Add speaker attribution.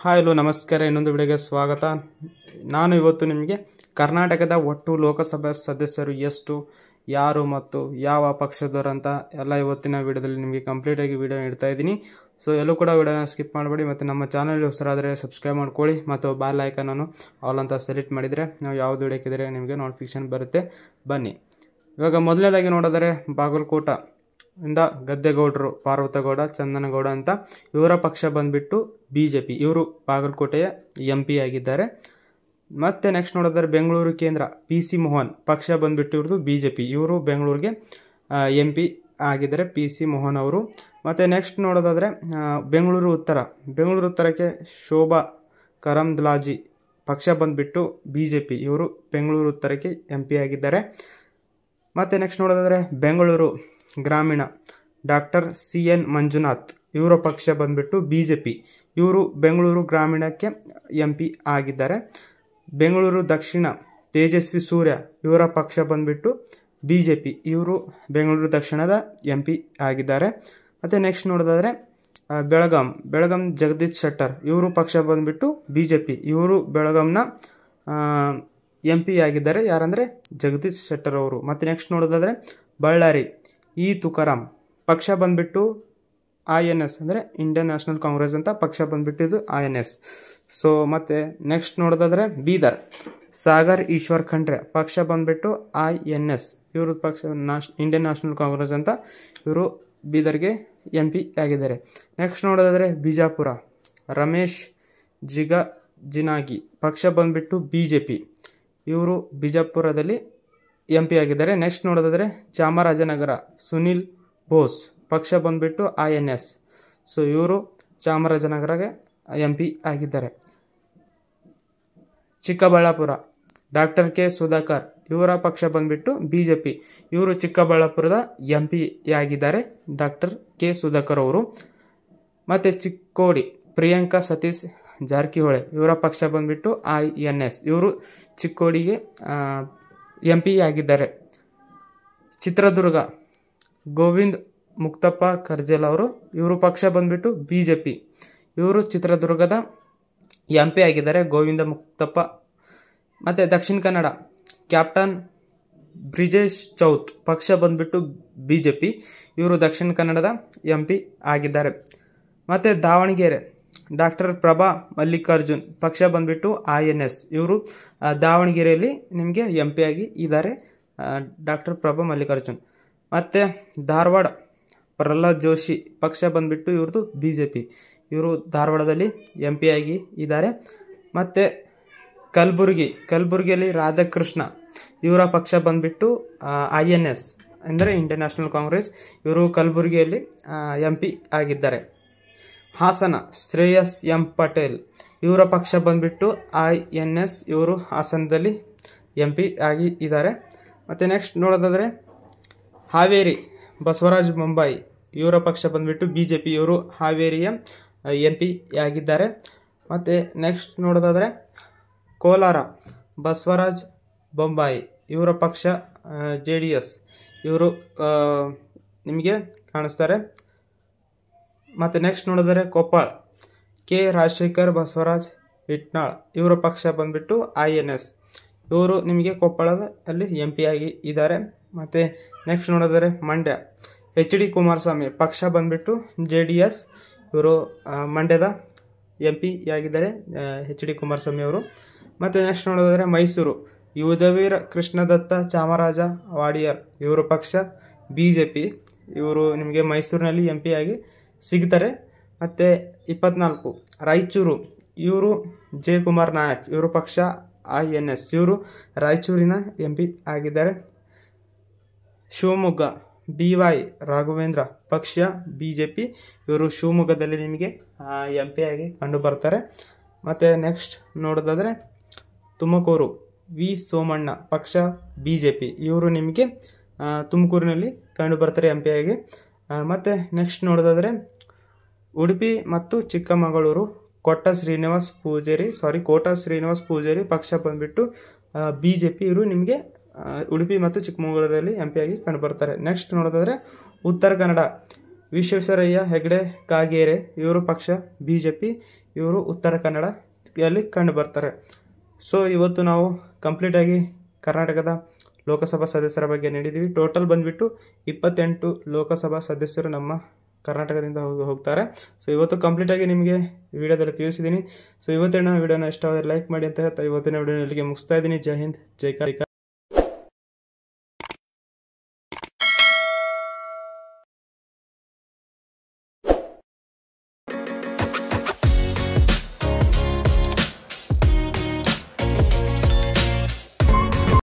Speaker 1: Hi hello ನಮಸ್ಕಾರ. ಇನ್ನೊಂದು ವಿಡಿಯೋಗೆ ಸ್ವಾಗತ. ನಾನು ಇವತ್ತು ನಿಮಗೆ ಕರ್ನಾಟಕದ ಒಟ್ಟು ಲೋಕಸಭಾ ಸದಸ್ಯರು ಎಷ್ಟು, ಯಾರು ಮತ್ತು ಯಾವ ಪಕ್ಷದವರಂತ ಎಲ್ಲ ಇವತ್ತಿನ ವಿಡಿಯೋದಲ್ಲಿ ನಿಮಗೆ ಕಂಪ್ಲೀಟಾಗಿ ವಿಡಿಯೋ ನೀಡ್ತಾ ಇದ್ದೀನಿ. ಸೊ ಎಲ್ಲೂ ಕೂಡ ವಿಡಿಯೋನ ಸ್ಕಿಪ್ ಮಾಡಬೇಡಿ ಮತ್ತು ನಮ್ಮ ಚಾನಲ್ ಹೊಸರಾದರೆ ಸಬ್ಸ್ಕ್ರೈಬ್ ಮಾಡ್ಕೊಳ್ಳಿ ಮತ್ತು ಬೆಲ್ ಐಕಾನನ್ನು ಆಲ್ ಅಂತ ಸೆಲೆಕ್ಟ್ ಮಾಡಿದರೆ ನಾವು ಯಾವುದು ವಿಡಿಯೋ ಹಾಕಿದರೆ ನಿಮಗೆ ನೋಟಿಫಿಕೇಶನ್ ಬರುತ್ತೆ. ಬನ್ನಿ, ಇವಾಗ ಮೊದಲನೇದಾಗಿ ನೋಡಿದರೆ ಬಾಗಲಕೋಟ ಇಂದ ಗದ್ದೆಗೌಡರು, ಪಾರ್ವತಗೌಡ, ಚಂದನಗೌಡ ಅಂತ ಇವರ ಪಕ್ಷ ಬಂದುಬಿಟ್ಟು BJP. ಇವರು ಬಾಗಲಕೋಟೆಯ MP ಆಗಿದ್ದಾರೆ. ಮತ್ತು ನೆಕ್ಸ್ಟ್ ನೋಡಿದ್ರೆ ಬೆಂಗಳೂರು ಕೇಂದ್ರ PC ಮೋಹನ್ ಪಕ್ಷ ಬಂದುಬಿಟ್ಟು ಇವ್ರದ್ದು BJP. ಇವರು ಬೆಂಗಳೂರಿಗೆ MP ಆಗಿದ್ದಾರೆ, PC ಮೋಹನ್ ಅವರು. ಮತ್ತು ನೆಕ್ಸ್ಟ್ ನೋಡೋದಾದರೆ ಬೆಂಗಳೂರು ಉತ್ತರಕ್ಕೆ ಶೋಭಾ ಕರಂದ್ಲಾಜಿ ಪಕ್ಷ ಬಂದುಬಿಟ್ಟು BJP. ಇವರು ಬೆಂಗಳೂರು ಉತ್ತರಕ್ಕೆ MP ಆಗಿದ್ದಾರೆ. ಮತ್ತು ನೆಕ್ಸ್ಟ್ ನೋಡೋದಾದರೆ ಬೆಂಗಳೂರು ಗ್ರಾಮೀಣ ಡಾಕ್ಟರ್ CN ಮಂಜುನಾಥ್ ಇವರ ಪಕ್ಷ ಬಂದುಬಿಟ್ಟು BJP. ಇವರು ಬೆಂಗಳೂರು ಗ್ರಾಮೀಣಕ್ಕೆ MP ಆಗಿದ್ದಾರೆ. ಬೆಂಗಳೂರು ದಕ್ಷಿಣ ತೇಜಸ್ವಿ ಸೂರ್ಯ ಇವರ ಪಕ್ಷ ಬಂದುಬಿಟ್ಟು BJP. ಇವರು ಬೆಂಗಳೂರು ದಕ್ಷಿಣದ MP ಆಗಿದ್ದಾರೆ. ಮತ್ತು ನೆಕ್ಸ್ಟ್ ನೋಡೋದಾದರೆ ಬೆಳಗಾಂ ಜಗದೀಶ್ ಶೆಟ್ಟರ್ ಇವರು ಪಕ್ಷ ಬಂದುಬಿಟ್ಟು BJP. ಇವರು ಬೆಳಗಾಂನ MP ಆಗಿದ್ದಾರೆ. ಯಾರಂದರೆ ಜಗದೀಶ್ ಶೆಟ್ಟರ್ ಅವರು. ಮತ್ತು ನೆಕ್ಸ್ಟ್ ನೋಡೋದಾದರೆ ಬಳ್ಳಾರಿ ತುಕಾರಾಮ್ ಪಕ್ಷ ಬಂದುಬಿಟ್ಟು INS ಅಂದರೆ ಇಂಡಿಯನ್ ನ್ಯಾಷನಲ್ ಕಾಂಗ್ರೆಸ್ ಅಂತ ಪಕ್ಷ ಬಂದುಬಿಟ್ಟು ಇದು INS. ಸೊ ಮತ್ತು ನೆಕ್ಸ್ಟ್ ನೋಡೋದಾದರೆ ಬೀದರ್ ಸಾಗರ್ ಈಶ್ವರ್ ಖಂಡ್ರೆ ಪಕ್ಷ ಬಂದುಬಿಟ್ಟು INS. ಇವರು ಪಕ್ಷ ಇಂಡಿಯನ್ ನ್ಯಾಷನಲ್ ಕಾಂಗ್ರೆಸ್ ಅಂತ ಇವರು ಬೀದರ್ಗೆ MP ಆಗಿದ್ದಾರೆ. ನೆಕ್ಸ್ಟ್ ನೋಡೋದಾದರೆ ಬಿಜಾಪುರ ರಮೇಶ್ ಜಿನಾಗಿ ಪಕ್ಷ ಬಂದುಬಿಟ್ಟು BJP. ಇವರು ಬಿಜಾಪುರದಲ್ಲಿ MP ಆಗಿದ್ದಾರೆ. ನೆಕ್ಸ್ಟ್ ನೋಡೋದಾದರೆ ಚಾಮರಾಜನಗರ ಸುನಿಲ್ ಬೋಸ್ ಪಕ್ಷ ಬಂದುಬಿಟ್ಟು INS. ಸೊ ಇವರು ಚಾಮರಾಜನಗರಗೆ MP ಆಗಿದ್ದಾರೆ. ಚಿಕ್ಕಬಳ್ಳಾಪುರ ಡಾಕ್ಟರ್ K ಸುಧಾಕರ್ ಇವರ ಪಕ್ಷ ಬಂದುಬಿಟ್ಟು BJP. ಇವರು ಚಿಕ್ಕಬಳ್ಳಾಪುರದ MP ಆಗಿದ್ದಾರೆ, ಡಾಕ್ಟರ್ K ಸುಧಾಕರ್ ಅವರು. ಮತ್ತು ಚಿಕ್ಕೋಡಿ ಪ್ರಿಯಾಂಕಾ ಸತೀಶ್ ಜಾರಕಿಹೊಳಿ ಇವರ ಪಕ್ಷ ಬಂದುಬಿಟ್ಟು INS. ಇವರು ಚಿಕ್ಕೋಡಿಗೆ MP ಆಗಿದ್ದಾರೆ. ಚಿತ್ರದುರ್ಗ ಗೋವಿಂದ್ ಮುಕ್ತಪ್ಪ ಕರ್ಜಲ್ ಅವರು ಇವರು ಪಕ್ಷ ಬಂದುಬಿಟ್ಟು BJP. ಇವರು ಚಿತ್ರದುರ್ಗದ MP ಆಗಿದ್ದಾರೆ, ಗೋವಿಂದ ಮುಕ್ತಪ್ಪ. ಮತ್ತು ದಕ್ಷಿಣ ಕನ್ನಡ ಕ್ಯಾಪ್ಟನ್ ಬ್ರಿಜೇಶ್ ಚೌತ್ ಪಕ್ಷ ಬಂದುಬಿಟ್ಟು BJP. ಇವರು ದಕ್ಷಿಣ ಕನ್ನಡದ MP ಆಗಿದ್ದಾರೆ. ಮತ್ತು ದಾವಣಗೆರೆ ಡಾಕ್ಟರ್ ಪ್ರಭಾ ಮಲ್ಲಿಕಾರ್ಜುನ್ ಪಕ್ಷ ಬಂದುಬಿಟ್ಟು INS. ಇವರು ದಾವಣಗೆರೆಯಲ್ಲಿ ನಿಮಗೆ MP ಆಗಿ ಇದ್ದಾರೆ, ಡಾಕ್ಟರ್ ಪ್ರಭಾ ಮಲ್ಲಿಕಾರ್ಜುನ್. ಮತ್ತು ಧಾರವಾಡ ಪ್ರಹ್ಲಾದ್ ಜೋಶಿ ಪಕ್ಷ ಬಂದುಬಿಟ್ಟು ಇವ್ರದ್ದು BJP. ಇವರು ಧಾರವಾಡದಲ್ಲಿ MP ಆಗಿ ಇದ್ದಾರೆ. ಮತ್ತು ಕಲಬುರಗಿಯಲ್ಲಿ ರಾಧಾಕೃಷ್ಣ ಇವರ ಪಕ್ಷ ಬಂದುಬಿಟ್ಟು INS ಅಂದರೆ ಇಂಡಿಯನ್ ನ್ಯಾಷನಲ್ ಕಾಂಗ್ರೆಸ್. ಇವರು ಕಲಬುರಗಿಯಲ್ಲಿ MP ಆಗಿದ್ದಾರೆ. ಹಾಸನ ಶ್ರೇಯಸ್ M ಪಟೇಲ್ ಇವರ ಪಕ್ಷ ಬಂದುಬಿಟ್ಟು INS. ಇವರು ಹಾಸನದಲ್ಲಿ MP ಆಗಿ ಇದ್ದಾರೆ. ಮತ್ತು ನೆಕ್ಸ್ಟ್ ನೋಡೋದಾದರೆ ಹಾವೇರಿ ಬಸವರಾಜ್ ಬೊಮ್ಮಾಯಿ ಇವರ ಪಕ್ಷ ಬಂದುಬಿಟ್ಟು BJP. ಇವರು ಹಾವೇರಿಯ MP ಆಗಿದ್ದಾರೆ. ಮತ್ತು ನೆಕ್ಸ್ಟ್ ನೋಡೋದಾದರೆ ಕೋಲಾರ ಬಸವರಾಜ್ ಬೊಮ್ಮಾಯಿ ಇವರ ಪಕ್ಷ JDS. ಇವರು ನಿಮಗೆ ಕಾಣಿಸ್ತಾರೆ. ಮತ್ತು ನೆಕ್ಸ್ಟ್ ನೋಡಿದರೆ ಕೊಪ್ಪಳ K ರಾಜಶೇಖರ್ ಬಸವರಾಜ್ ಇಟ್ನಾಳ್ ಇವರ ಪಕ್ಷ ಬಂದುಬಿಟ್ಟು INS. ಇವರು ನಿಮಗೆ ಕೊಪ್ಪಳದ ಅಲ್ಲಿ MP ಆಗಿ ಇದ್ದಾರೆ. ಮತ್ತು ನೆಕ್ಸ್ಟ್ ನೋಡಿದರೆ ಮಂಡ್ಯ HD ಕುಮಾರಸ್ವಾಮಿ ಪಕ್ಷ ಬಂದುಬಿಟ್ಟು JDS. ಇವರು ಮಂಡ್ಯದ MP ಆಗಿದ್ದಾರೆ, HD ಕುಮಾರಸ್ವಾಮಿ ಅವರು. ಮತ್ತು ನೆಕ್ಸ್ಟ್ ನೋಡೋದಾದರೆ ಮೈಸೂರು ಯುಧವೀರ ಕೃಷ್ಣದತ್ತ ಚಾಮರಾಜ ವಾಡಿಯರ್ ಇವರ ಪಕ್ಷ BJP. ಇವರು ನಿಮಗೆ ಮೈಸೂರಿನಲ್ಲಿ MP ಆಗಿ ಸಿಗ್ತಾರೆ. ಮತ್ತು 24 ರಾಯಚೂರು ಇವರು J ಕುಮಾರ್ ನಾಯಕ್ ಇವರು ಪಕ್ಷ INS. ಇವರು ರಾಯಚೂರಿನ MP ಆಗಿದ್ದಾರೆ. ಶಿವಮೊಗ್ಗ BY ರಾಘವೇಂದ್ರ ಪಕ್ಷ BJP. ಇವರು ಶಿವಮೊಗ್ಗದಲ್ಲಿ ನಿಮಗೆ MP ಆಗಿ ಕಂಡು ಬರ್ತಾರೆ. ಮತ್ತು ನೆಕ್ಸ್ಟ್ ನೋಡೋದಾದರೆ ತುಮಕೂರು V ಸೋಮಣ್ಣ ಪಕ್ಷ BJP. ಇವರು ನಿಮಗೆ ತುಮಕೂರಿನಲ್ಲಿ ಕಂಡು ಬರ್ತಾರೆ MP ಆಗಿ. ಮತ್ತು ನೆಕ್ಸ್ಟ್ ನೋಡೋದಾದರೆ ಉಡುಪಿ ಮತ್ತು ಚಿಕ್ಕಮಗಳೂರು ಕೋಟ ಶ್ರೀನಿವಾಸ್ ಪೂಜಾರಿ ಪಕ್ಷ ಬಂದುಬಿಟ್ಟು BJP. ಇವರು ನಿಮಗೆ ಉಡುಪಿ ಮತ್ತು ಚಿಕ್ಕಮಗಳೂರಲ್ಲಿ MP ಆಗಿ ಕಂಡುಬರ್ತಾರೆ. ನೆಕ್ಸ್ಟ್ ನೋಡೋದಾದರೆ ಉತ್ತರ ಕನ್ನಡ ವಿಶ್ವೇಶ್ವರಯ್ಯ ಹೆಗಡೆ ಕಾಗೇರಿ ಇವರು ಪಕ್ಷ BJP, ಇವರು ಉತ್ತರ ಕನ್ನಡದಲ್ಲಿ ಕಂಡು ಬರ್ತಾರೆ. ಸೊ ಇವತ್ತು ನಾವು ಕಂಪ್ಲೀಟಾಗಿ ಕರ್ನಾಟಕದ ಲೋಕಸಭಾ ಸದಸ್ಯರ ಬಗ್ಗೆ ನೀಡಿದ್ದೀವಿ. ಟೋಟಲ್ ಬಂದುಬಿಟ್ಟು 28 ಲೋಕಸಭಾ ಸದಸ್ಯರು ನಮ್ಮ ಕರ್ನಾಟಕದಿಂದ ಹೋಗ್ತಾರೆ. ಸೊ ಇವತ್ತು ಕಂಪ್ಲೀಟಾಗಿ ನಿಮಗೆ ವಿಡಿಯೋದಲ್ಲಿ ತಿಳಿಸಿದ್ದೀನಿ. ಸೊ ಇವತ್ತಿನ ವಿಡಿಯೋನ ಇಷ್ಟವಾದರೆ ಲೈಕ್ ಮಾಡಿ ಅಂತ ಹೇಳ್ತಾ ಇವತ್ತಿನ ವಿಡಿಯೋನ ಇಲ್ಲಿಗೆ ಮುಗಿಸ್ತಾ ಇದ್ದೀನಿ. ಜೈ ಹಿಂದ್, ಜೈ ಕರ್ನಾಟಕ.